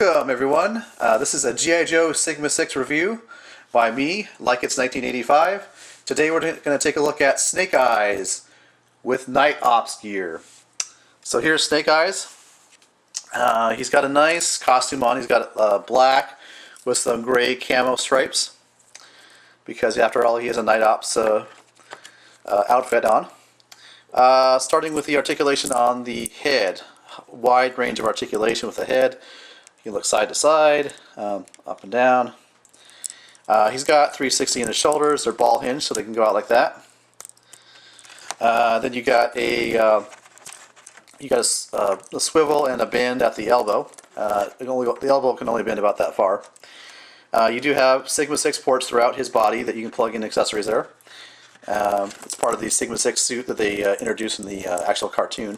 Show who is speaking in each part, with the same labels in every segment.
Speaker 1: Welcome everyone. This is a G.I. Joe Sigma 6 review by me, like it's 1985. Today we're going to take a look at Snake Eyes with Night Ops gear. So here's Snake Eyes. He's got a nice costume on. He's got black with some gray camo stripes because after all he has a Night Ops outfit on. Starting with the articulation on the head. Wide range of articulation with the head. You can look side to side, up and down. He's got 360 in his shoulders. They're ball hinged, so they can go out like that. Then you got a swivel and a bend at the elbow. The elbow can only bend about that far. You do have Sigma 6 ports throughout his body that you can plug in accessories there. It's part of the Sigma 6 suit that they introduced in the actual cartoon.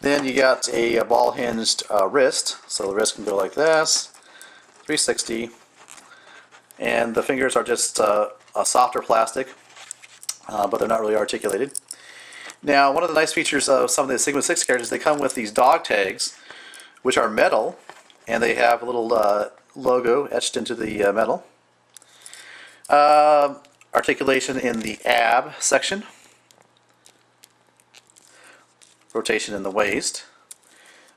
Speaker 1: Then you got a ball hinged wrist, so the wrist can go like this, 360, and the fingers are just a softer plastic, but they're not really articulated. Now, one of the nice features of some of the Sigma 6 characters, they come with these dog tags, which are metal, and they have a little logo etched into the metal. Articulation in the ab section. Rotation in the waist.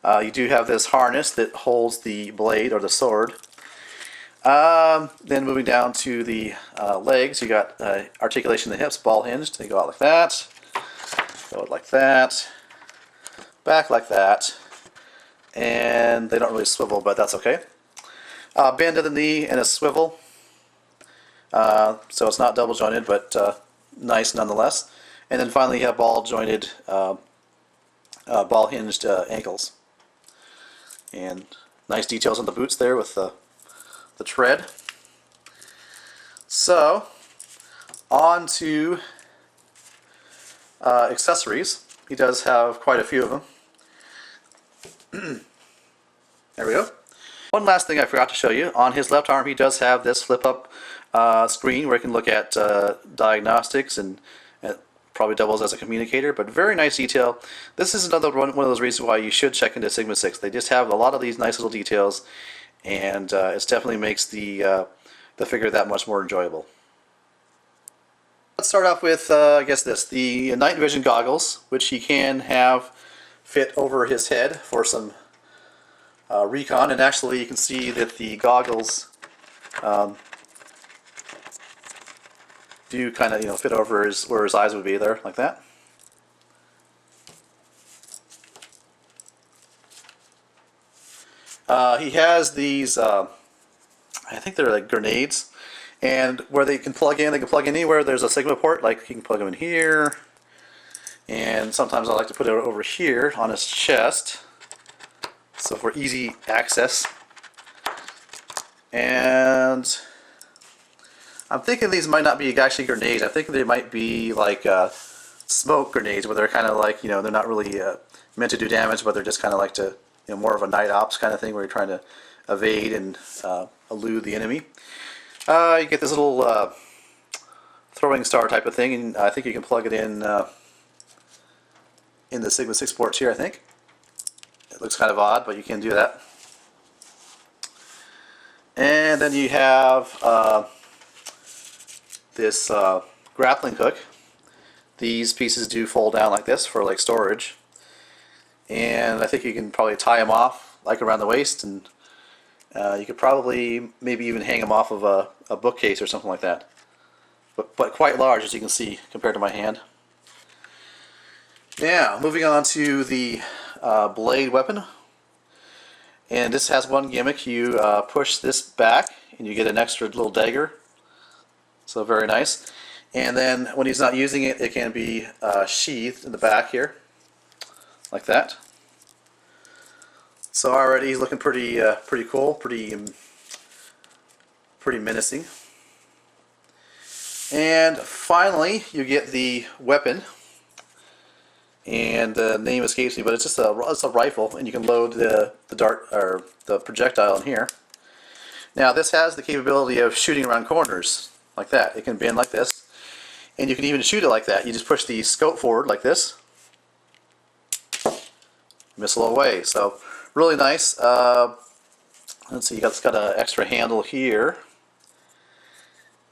Speaker 1: You do have this harness that holds the blade or the sword. Then moving down to the legs, you got articulation in the hips, ball hinged. They go out like that, go out like that, back like that, and they don't really swivel, but that's okay. Bend to the knee and a swivel, so it's not double jointed, but nice nonetheless. And then finally you have ball jointed. Ball hinged ankles, and nice details on the boots there with the tread. So on to accessories. He does have quite a few of them. There we go. One last thing I forgot to show you. On his left arm he does have this flip up screen where he can look at diagnostics and probably doubles as a communicator, but very nice detail. This is another one of those reasons why you should check into Sigma 6. They just have a lot of these nice little details, and it definitely makes the figure that much more enjoyable. Let's start off with, I guess the night vision goggles, which he can have fit over his head for some recon, and actually you can see that the goggles do kind of fit over where his eyes would be there, like that. He has these, I think they're like grenades, and where they can plug in, they can plug in anywhere there's a Sigma port. Like you can plug them in here, and sometimes I like to put it over here on his chest, so for easy access. And I'm thinking these might not be actually grenades. I think they might be like smoke grenades, where they're kind of like, they're not really meant to do damage, but they're just kind of like to, more of a night ops kind of thing, where you're trying to evade and elude the enemy. You get this little throwing star type of thing, and I think you can plug it in the Sigma 6 ports here, I think. It looks kind of odd, but you can do that. And then you have this grappling hook. These pieces do fold down like this for like storage, and I think you can probably tie them off like around the waist, and you could probably maybe even hang them off of a bookcase or something like that, but quite large, as you can see, compared to my hand. Now moving on to the blade weapon, and this has one gimmick. You push this back and you get an extra little dagger. So very nice. And then when he's not using it, it can be sheathed in the back here, like that. So already he's looking pretty cool, pretty menacing. And finally, you get the weapon, and the name escapes me, but it's just a rifle, and you can load the dart or the projectile in here. Now this has the capability of shooting around corners. Like that. It can bend like this, and you can even shoot it like that. You just push the scope forward like this, missile away. So really nice. Let's see, it's got an extra handle here.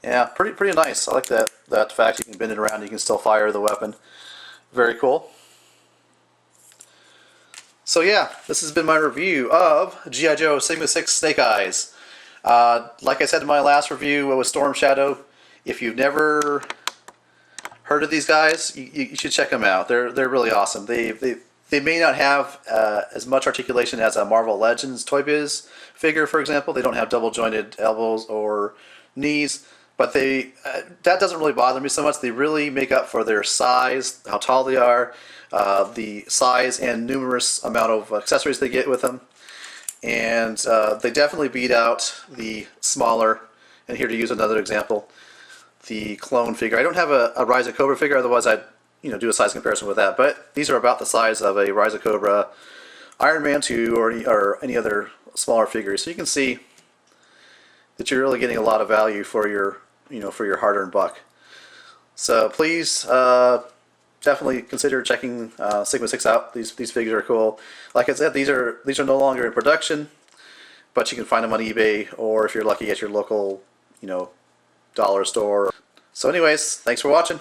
Speaker 1: Yeah, pretty nice. I like that fact you can bend it around, you can still fire the weapon. Very cool. So yeah, this has been my review of G.I. Joe Sigma 6 Snake Eyes. Like I said in my last review with Storm Shadow, if you've never heard of these guys, you should check them out. They're really awesome. They may not have as much articulation as a Marvel Legends Toy Biz figure, for example. They don't have double jointed elbows or knees, but that doesn't really bother me so much. They really make up for their size, how tall they are, the size and numerous amount of accessories they get with them. And they definitely beat out the smaller, and here to use another example, the clone figure. I don't have a Rise of Cobra figure, otherwise I'd do a size comparison with that. But these are about the size of a Rise of Cobra, Iron Man 2, or any other smaller figures. So you can see that you're really getting a lot of value for your for your hard-earned buck. So please definitely consider checking Sigma 6 out. These figures are cool. Like I said, these are no longer in production, but you can find them on eBay, or if you're lucky, at your local dollar store. So anyways, thanks for watching.